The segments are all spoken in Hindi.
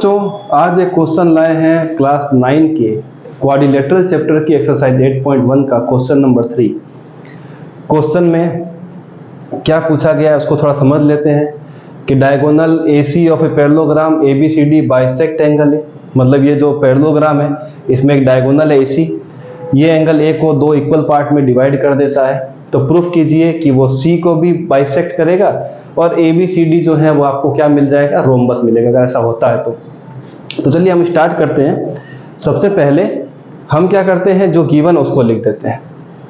बच्चों, आज एक क्वेश्चन लाए हैं क्लास 9 के क्वाड्रिलेटरल चैप्टर की एक्सरसाइज 8.1 का क्वेश्चन नंबर 3। क्वेश्चन में क्या पूछा गया है उसको थोड़ा समझ लेते हैं कि diagonal AC of a parallelogram ABCD bisect angle है। मतलब ये जो पैरेललोग्राम है इसमें एक डायगोनल है AC, ये एंगल A को दो इक्वल पार्ट में डिवाइड कर देता है। तो प्रूफ कीजिए कि वो C को भी बाइसेक्ट करेगा और ABCD जो है वो आपको क्या मिल जाएगा, रोम्बस मिलेगा अगर ऐसा होता है तो चलिए हम स्टार्ट करते हैं। सबसे पहले हम क्या करते हैं, जो गिवन उसको लिख देते हैं।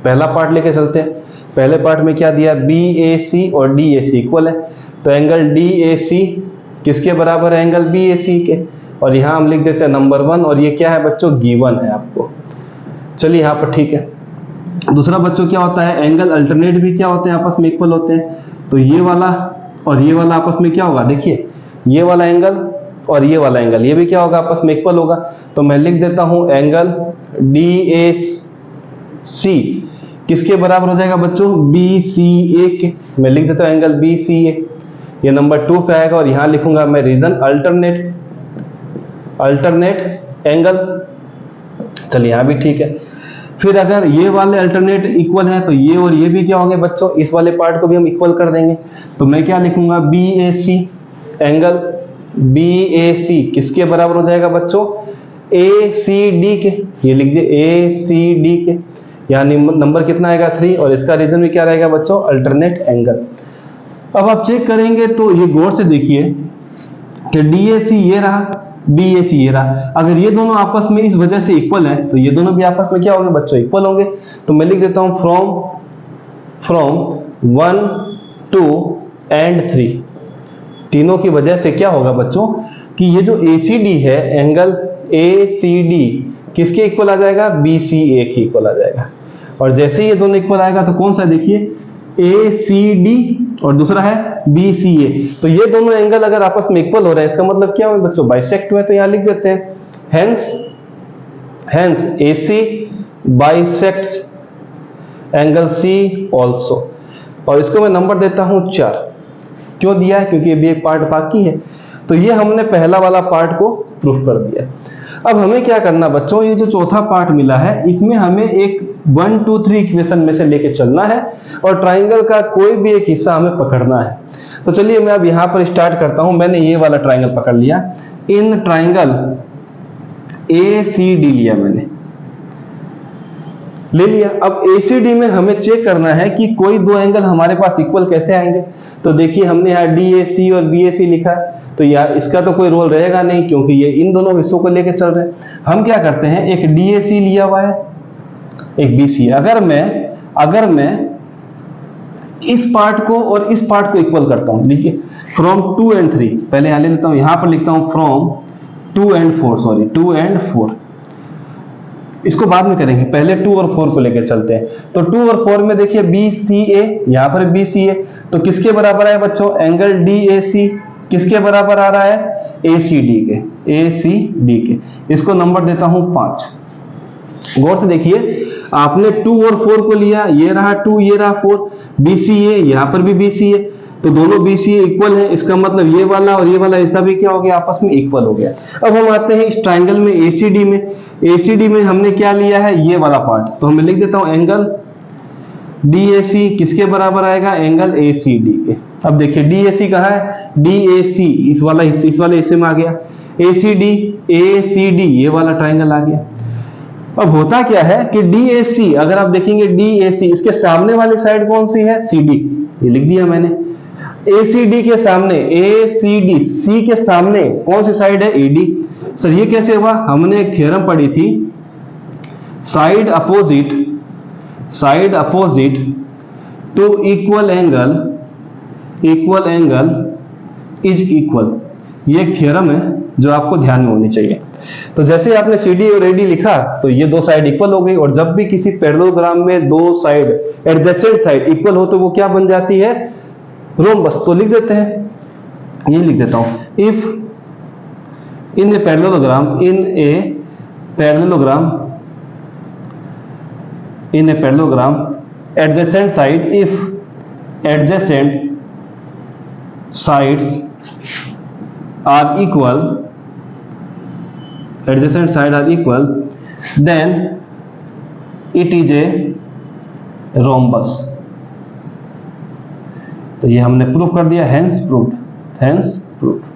पहला पार्ट लेके चलते हैं। पहले पार्ट में क्या दिया, BAC और DAC इक्वल है, तो एंगल DAC किसके बराबर है, एंगल BAC के। और यहाँ हम लिख देते हैं नंबर 1, और ये क्या है बच्चों, गिवन है आपको। चलिए यहाँ पर ठीक है। दूसरा बच्चों क्या होता है, एंगल अल्टरनेट भी क्या होते हैं, आपस में इक्वल होते हैं। तो ये वाला और ये वाला आपस में क्या होगा, देखिए ये वाला एंगल और ये वाला एंगल ये भी क्या होगा, आपस में इक्वल होगा। तो मैं लिख देता हूं एंगल DAC किसके बराबर हो जाएगा बच्चों, BCA के। मैं लिख देता हूं एंगल BCA, ये नंबर 2 पे आएगा। और यहां लिखूंगा मैं रीजन अल्टरनेट एंगल। चलिए यहां भी ठीक है। फिर अगर ये वाले अल्टरनेट इक्वल है तो ये और ये भी क्या होंगे बच्चों, इस वाले पार्ट को भी हम इक्वल कर देंगे। तो मैं क्या लिखूंगा, BAC एंगल BAC किसके बराबर हो जाएगा बच्चों, ACD के। ये लिख दिए ACD के, यानी नंबर कितना आएगा 3, और इसका रीजन भी क्या रहेगा बच्चों, अल्टरनेट एंगल। अब आप चेक करेंगे तो ये गौर से देखिए कि DAC ये रहा, BAC ये रहा। अगर ये दोनों आपस में इस वजह से इक्वल हैं तो ये दोनों भी आपस में क्या होंगे बच्चों, इक्वल होंगे। तो मैं लिख देता हूं फ्रॉम 1 2 एंड 3, तीनों की वजह से क्या होगा बच्चों कि ये जो ACD है, एंगल ACD किसके इक्वल आ जाएगा, BCA के इक्वल आ जाएगा। और जैसे ही ये दोनों इक्वल आएगा तो कौन सा, देखिए ACD और दूसरा है BCA। तो ये दोनों एंगल अगर आपस में इक्वल हो रहे हैं इसका मतलब क्या हुआ बच्चों, बाइसेक्ट हुए। तो यहां लिख देते हैं hence AC bisect angle C also. और इसको मैं नंबर देता हूं 4। क्यों दिया है, क्योंकि अभी एक पार्ट बाकी है। तो ये हमने पहला वाला पार्ट को प्रूफ कर दिया। अब हमें क्या करना बच्चों, ये जो चौथा पार्ट मिला है इसमें हमें एक 1 2 3 इक्वेशन में से लेके चलना है और ट्राइंगल का कोई भी एक हिस्सा हमें पकड़ना है। तो चलिए मैं अब यहां पर स्टार्ट करता हूं। मैंने ये वाला ट्राइंगल पकड़ लिया, इन ट्राइंगल ACD लिया, मैंने ले लिया। अब ACD में हमें चेक करना है कि कोई दो एंगल हमारे पास इक्वल कैसे आएंगे। तो देखिए हमने यहाँ DAC और BAC लिखा है, तो यार इसका तो कोई रोल रहेगा नहीं क्योंकि ये इन दोनों हिस्सों को लेके चल रहे हैं। हम क्या करते हैं, एक DAC लिया हुआ है, एक BC। अगर मैं इस पार्ट को और इस पार्ट को इक्वल करता हूं, लीजिए फ्रॉम 2 एंड 3, पहले यहां ले लेता हूं, यहां पर लिखता हूं फ्रॉम 2 एंड 4, इसको बाद में करेंगे, पहले 2 और 4 को लेकर चलते हैं। तो 2 और 4 में देखिए BCA, यहां पर BCA, तो किसके बराबर है बच्चों, एंगल DAC किसके बराबर आ रहा है, ACD के। इसको नंबर देता हूं 5। गौर से देखिए आपने 2 और 4 को लिया, ये रहा 2 ये रहा 4, BCA यहां पर भी BCA, तो दोनों BCA इक्वल है। इसका मतलब ये वाला और ये वाला हिस्सा भी क्या हो गया, आपस में इक्वल हो गया। अब हम आते हैं इस ट्राइंगल में ACD में हमने क्या लिया है, ये वाला पार्ट। तो मैं लिख देता हूं एंगल DAC किसके बराबर आएगा, एंगल ACD के। अब देखिए DAC कहाँ है, DAC इस वाले हिस्से में आ गया, ACD ये वाला ट्राइंगल आ गया। अब होता क्या है कि DAC, अगर आप देखेंगे DAC इसके सामने वाली साइड कौन सी है, CD, ये लिख दिया मैंने। ACD के सामने, ACD C के सामने कौन सी साइड है, AD। सर ये कैसे हुआ, हमने एक थ्योरम पढ़ी थी, side opposite to equal angle is equal. ये एक थ्योरम है जो आपको ध्यान में होनी चाहिए। तो जैसे आपने CD और AD लिखा तो ये दो साइड इक्वल हो गई, और जब भी किसी पैरेललोग्राम में दो साइड एडजेसेंट साइड इक्वल हो तो वो क्या बन जाती है, रोम्बस। तो लिख देते हैं, ये लिख देता हूं, if in a parallelogram adjacent sides are equal adjacent side are equal, then it is a rhombus. तो ये हमने प्रूव कर दिया, hence proved, hence proved.